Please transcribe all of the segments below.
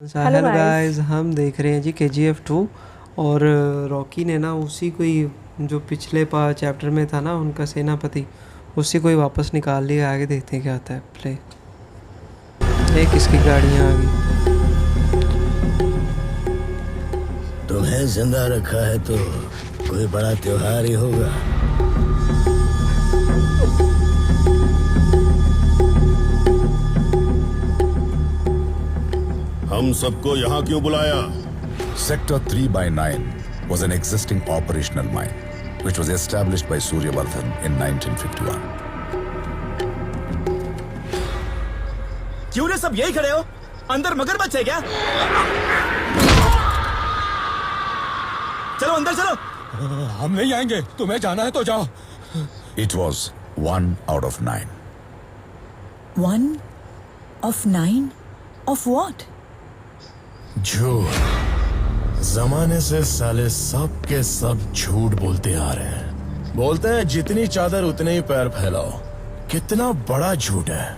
Hello hello guys. Guys, हम देख रहे हैं जी KGF 2। और रॉकी ने ना उसी को ही जो पिछले चैप्टर में था ना उनका सेनापति, उसी को ही वापस निकाल लिया। आगे देखते हैं क्या होता है। प्ले। ये किसकी गाड़ियाँ आ गई। तुम्हें जिंदा रखा है तो कोई बड़ा त्योहार ही होगा। हम सबको यहाँ क्यों बुलाया? Sector 3/9 was an existing operational mine, which was established by Suryavardhan in 1951. क्यों रे सब यही खड़े हो? अंदर मगरमच्छ है क्या? चलो अंदर चलो। हम नहीं आएंगे, तुम्हें जाना है तो जाओ। It was 1 out of 9. 1 of 9 of what? झूठ। जमाने से साले सब के सब झूठ बोलते आ रहे हैं। बोलते हैं जितनी चादर उतने ही पैर फैलाओ। कितना बड़ा झूठ है।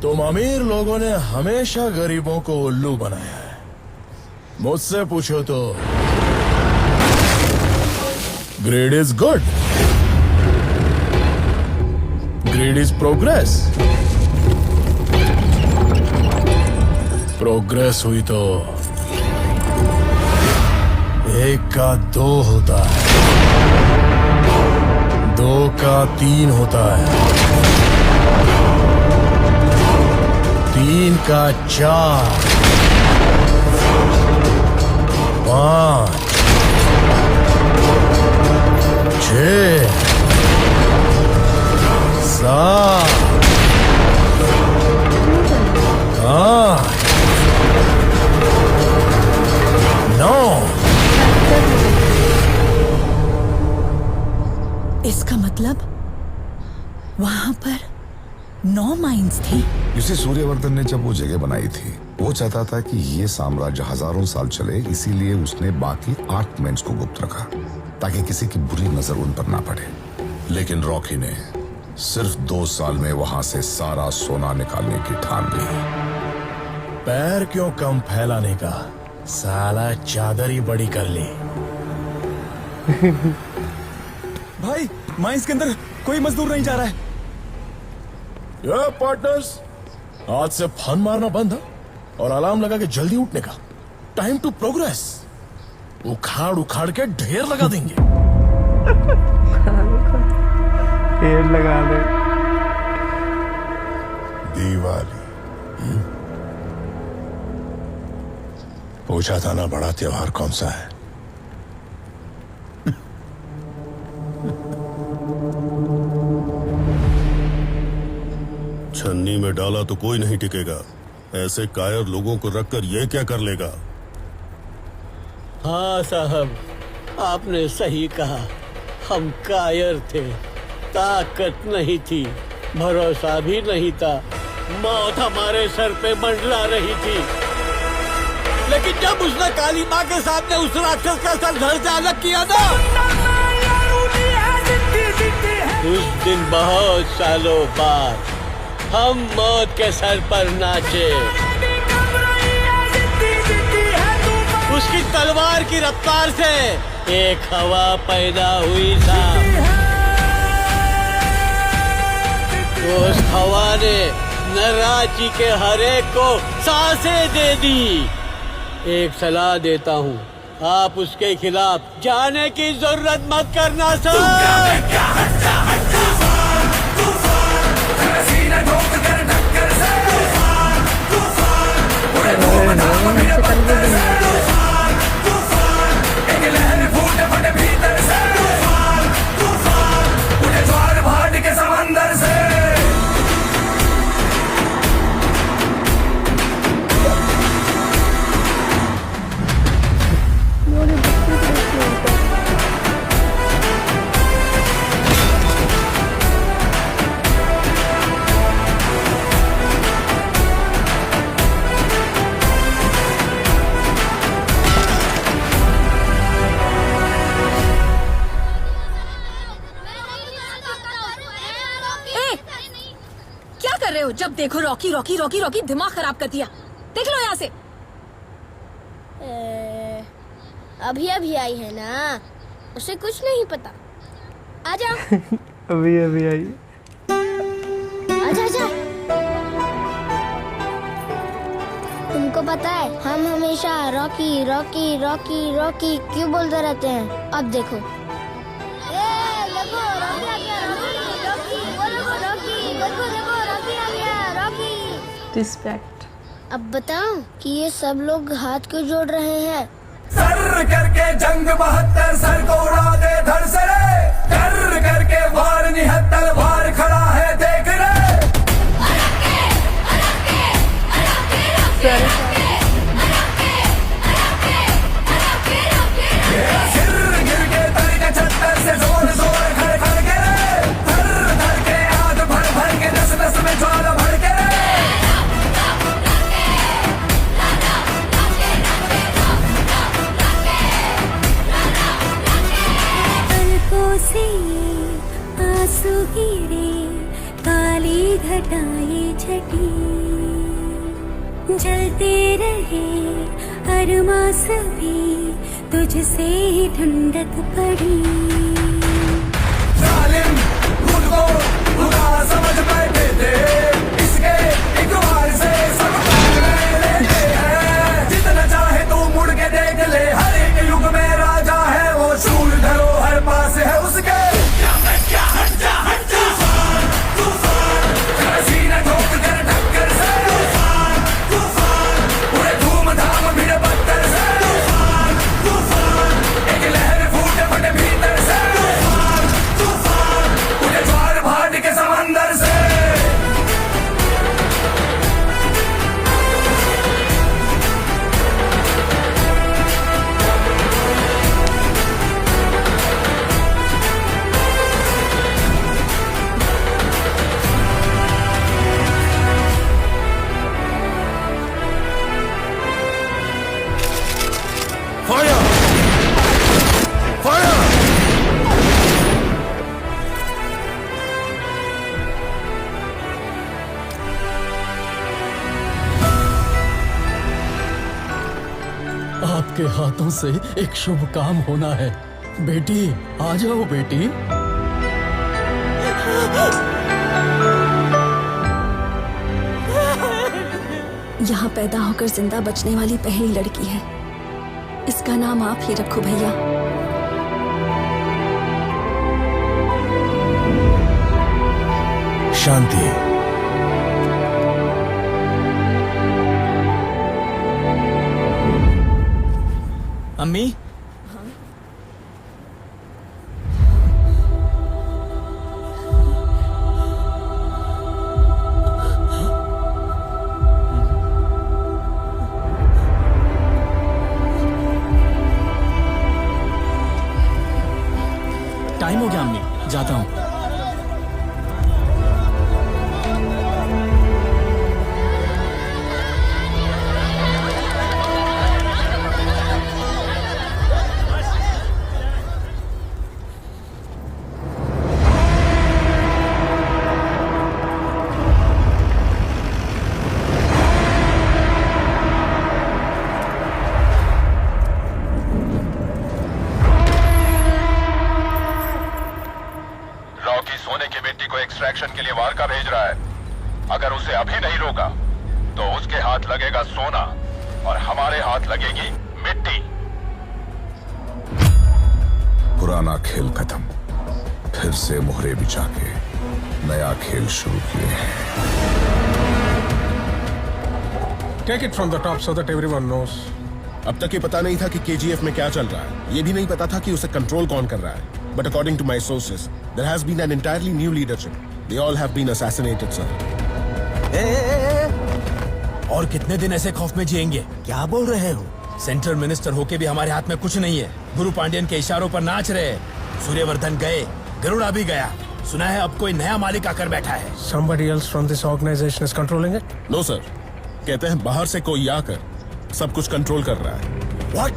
तुम अमीर लोगों ने हमेशा गरीबों को उल्लू बनाया है। मुझसे पूछो तो grade is good, grade is progress. Progress हुई तो 1 का 2 होता है, 2 का 3 होता है, 3 का 4, 5, 6, 7, 8, 9। इसका मतलब वहां पर 9 माइंस थी। इसे सूर्यवर्धन ने जब वो जगह बनाई थी, वो चाहता था कि ये साम्राज्य हजारों साल चले, इसीलिए उसने बाकी 8 मेंस को गुप्त रखा ताकि किसी की बुरी नजर उन पर ना पड़े। लेकिन रॉकी ने सिर्फ 2 साल में वहां से सारा सोना निकालने की ठान ली। पैर क्यों कम फैलाने का, साला चादर ही बड़ी कर ली। भाई माइंस के अंदर कोई मजदूर नहीं जा रहा है। ये पार्टनर्स, आज से फन मारना बंद है और अलार्म लगा के जल्दी उठने का। Time to progress. उखाड़ उखाड़ के ढेर लगा देंगे। पेड़ लगा दे। दिवाली। पूछा था ना बड़ा त्योहार कौन सा है? छन्नी में डाला तो कोई नहीं टिकेगा। ऐसे कायर लोगों को रखकर ये क्या कर लेगा? हाँ साहब, आपने सही कहा। हम कायर थे, ताकत नहीं थी, भरोसा भी नहीं था। मौत हमारे सर पे मंडरा रही थी। लेकिन जब उसने काली माँ के सामने उस राक्षस का सर धड़ से अलग किया ना, उस दिन बहुत सालों बाद हम मौत के सर पर नाचे। उसकी तलवार की रफ्तार से एक हवा पैदा हुई था। उस हवा ने नराची के हर एक को सांसें दे दी। एक सलाह देता हूँ, आप उसके खिलाफ जाने की जरूरत मत करना सर। जब देखो रॉकी रॉकी रॉकी रॉकी, दिमाग खराब कर दिया। देख लो यहाँ से। अभी अभी आई है ना, उसे कुछ नहीं पता। आजा अभी अभी आई। आजा आजा। तुमको पता है हम हमेशा रॉकी रॉकी रॉकी रॉकी क्यों बोलते रहते हैं? अब देखो, देखो रॉकी आ गया, रॉकी बोलो रॉकी, देखो देखो रॉकी आ गया, रॉकी। रिस्पेक्ट। अब बताओ कि ये सब लोग हाथ क्यों जोड़ रहे हैं? सर करके जंग 72 सर को उड़ा दे धड़ से रे, कर करके वार 79 वार खड़ा है देख रे। सिर गिर के तर के 76 से जोर जोर खड़ खड़ के रे, धर धर के आग भर भर के नस नस में ज्वाला भर के रे। पलकों से आंसू गिरे, काली घटाएं छटी, जलते रहे अरमां सभी, तुझसे ही ठंडक पड़ी। जालिम खुद को खुदा समझ बैठे थे, इसके एक बार से सब ले लेते हैं। जितना चाहे तू मुड़ के देख ले, हर एक युग में राजा है वो, शूर धरोहर पास है उसके। हट जा तूफान तूफान, सीना ठोक कर टक्कर से, तूफान उड़े धूमधाम भिड़ पत्थर से, तूफान एक लहर फूटे फटे भीतर से, तूफान उड़े ज्वार भाट के समंदर से। Fire fire. आपके हाथों से एक शुभ काम होना है। बेटी आ जाओ बेटी। यहाँ पैदा होकर जिंदा बचने वाली पहली लड़की है। इसका नाम आप ही रखो भैया। शांति। अम्मी टाइम हो गया अम्मी, जाता हूँ। सोने की मिट्टी को एक्सट्रैक्शन के लिए वारका भेज रहा है। अगर उसे अभी नहीं रोका तो उसके हाथ लगेगा सोना और हमारे हाथ लगेगी मिट्टी। पुराना खेल खत्म, फिर से मोहरे बिछा के नया खेल शुरू किए हैं। Take it from the top so that everyone knows. अब तक ये पता नहीं था कि केजीएफ में क्या चल रहा है। ये भी नहीं पता था कि उसे कंट्रोल कौन कर रहा है। But according to my sources, there has been an entirely new leadership. They all have been assassinated, sir. और कितने दिन ऐसे खौफ में जिएंगे? क्या बोल रहे हो? सेंट्रल मिनिस्टर होके भी हमारे हाथ में कुछ नहीं है। गुरु पांड्यन के इशारों पर नाच रहे। सूर्यवर्धन गए, गरुड़ा भी गया। सुना है अब कोई नया मालिक आकर बैठा है। Somebody else from this organization is controlling it? No, sir. कहते हैं बाहर से कोई आकर सब कुछ कंट्रोल कर रहा है। What?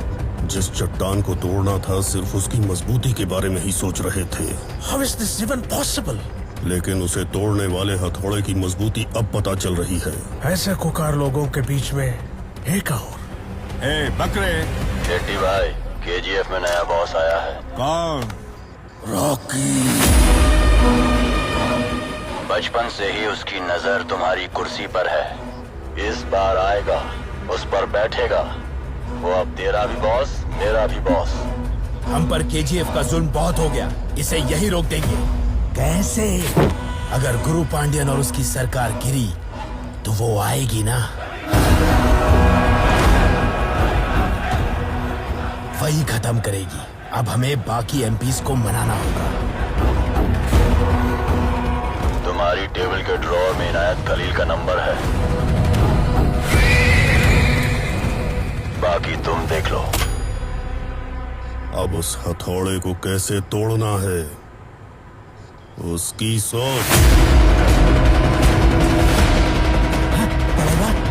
जिस चट्टान को तोड़ना था सिर्फ उसकी मजबूती के बारे में ही सोच रहे थे। How is this even possible? लेकिन उसे तोड़ने वाले हथौड़े की मजबूती अब पता चल रही है। ऐसे खुकार लोगों के बीच में एक और। ए बकरे, शेट्टी भाई, केजीएफ में नया बॉस आया है। कौन? रॉकी। बचपन से ही उसकी नजर तुम्हारी कुर्सी पर है। इस बार आएगा, उस पर बैठेगा। वो अब तेरा भी बॉस, मेरा भी बॉस। हम पर केजीएफ का जुल्म बहुत हो गया, इसे यही रोक देंगे। कैसे? अगर गुरु पांड्यन और उसकी सरकार गिरी तो वो आएगी ना, वही खत्म करेगी। अब हमें बाकी एमपीज को मनाना होगा। तुम्हारी टेबल के ड्रॉर में इनायत खलील का नंबर है, बाकी तुम देख लो। अब उस हथौड़े को कैसे तोड़ना है, उसकी सोच।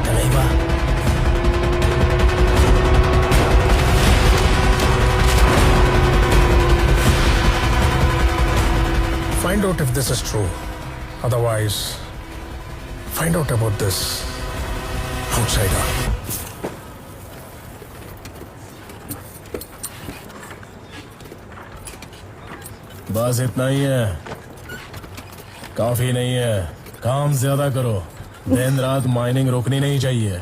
तलैवा। Find out if this is true. Otherwise, find out about this outsider. बस इतना ही है, काफी नहीं है। काम ज्यादा करो, दिन रात माइनिंग रोकनी नहीं चाहिए।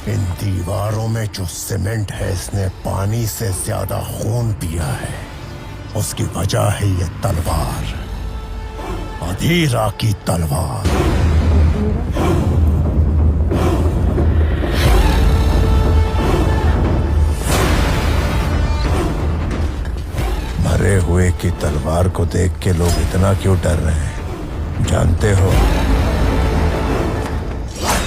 इन दीवारों में जो सीमेंट है, इसने पानी से ज्यादा खून पिया है। उसकी वजह है ये तलवार, अधीरा की तलवार। मरे हुए की तलवार को देख के लोग इतना क्यों डर रहे हैं, जानते हो?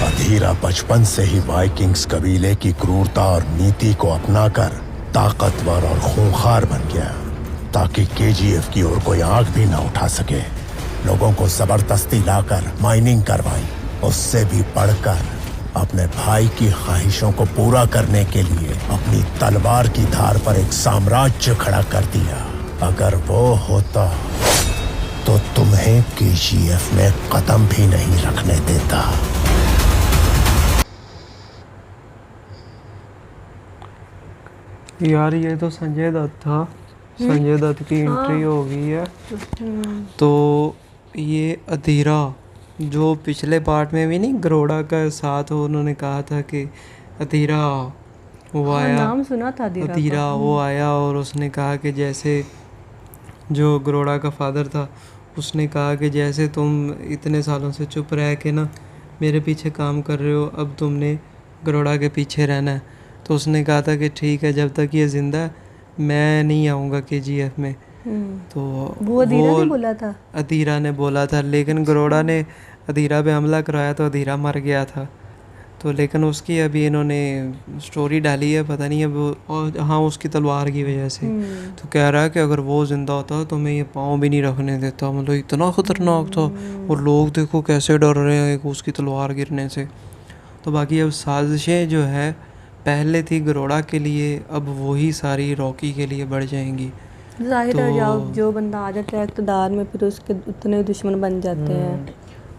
अधीरा बचपन से ही वाइकिंग्स कबीले की क्रूरता और नीति को अपनाकर ताकतवर और खूंखार बन गया, ताकि केजीएफ की ओर कोई आंख भी न उठा सके। लोगों को जबरदस्ती लाकर माइनिंग करवाई। उससे भी बढ़कर अपने भाई की ख्वाहिशों को पूरा करने के लिए अपनी तलवार की धार पर एक साम्राज्य खड़ा कर दिया। अगर वो होता तो तुम्हें केजीएफ में कदम भी नहीं रखने देता। यार ये तो संजय दत्त था। संजय दत्त की एंट्री हो गई है। तो ये अधीरा जो पिछले पार्ट में भी नहीं गरोड़ा का साथ हो, उन्होंने कहा था कि अधीरा वो आया, नाम सुना था अधीरा वो आया और उसने कहा कि जैसे जो गरोड़ा का फादर था उसने कहा कि जैसे तुम इतने सालों से चुप रह के ना मेरे पीछे काम कर रहे हो, अब तुमने गरोड़ा के पीछे रहना है। तो उसने कहा था कि ठीक है, जब तक ये जिंदा है मैं नहीं आऊँगा केजीएफ में। तो वो अधीरा ने बोला था। अधीरा ने बोला था, लेकिन गरोड़ा ने अधीरा पे हमला कराया तो अधीरा मर गया था। तो लेकिन उसकी अभी इन्होंने स्टोरी डाली है, पता नहीं अब। और हाँ, उसकी तलवार की वजह से। तो कह रहा है कि अगर वो ज़िंदा होता तो मैं ये पाँव भी नहीं रखने देता। मतलब इतना ख़तरनाक था। और लोग देखो कैसे डर रहे हैं उसकी तलवार गिरने से। तो बाकी अब साजिशें जो है पहले थी गरोड़ा के लिए, अब वही सारी रॉकी के लिए बढ़ जाएंगी। जाहिर है जो बंदा आ जाता है इक़्तिदार में, फिर उसके उतने दुश्मन बन जाते हैं।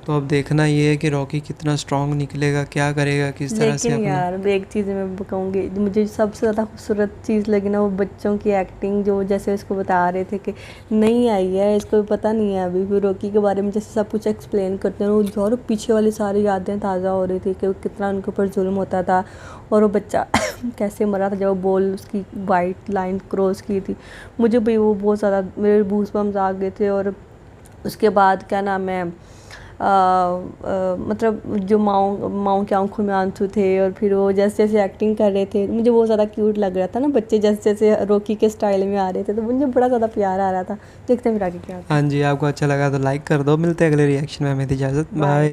तो अब देखना ये है कि रॉकी कितना स्ट्रांग निकलेगा, क्या करेगा, किस तरह से। लेकिन यार एक चीज़ मैं कहूँगी, मुझे सबसे ज़्यादा खूबसूरत चीज़ लगी ना वो बच्चों की एक्टिंग। जो जैसे इसको बता रहे थे कि नहीं आई है, इसको भी पता नहीं है अभी, फिर रॉकी के बारे में जैसे सब कुछ एक्सप्लेन करते हैं। वो और पीछे वाली सारी यादें ताज़ा हो रही थी कि कितना उनके ऊपर जुल्म होता था और वो बच्चा कैसे मरा था जब वो बॉल उसकी वाइट लाइन क्रॉस की थी। मुझे भी वो बहुत ज़्यादा मेरे गूज़बम्स आ गए थे। और उसके बाद क्या नाम है, मतलब जो माओ की आंखों में आंसू थे, और फिर वो जैसे जैसे एक्टिंग कर रहे थे मुझे बहुत ज़्यादा क्यूट लग रहा था ना। बच्चे जैसे जैसे रॉकी के स्टाइल में आ रहे थे तो मुझे बड़ा ज़्यादा प्यार आ रहा था। देखते हैं फिर आगे क्या। हाँ जी, आपको अच्छा लगा तो लाइक कर दो। मिलते हैं अगले रिएक्शन में। हमें इजाज़त, बाय।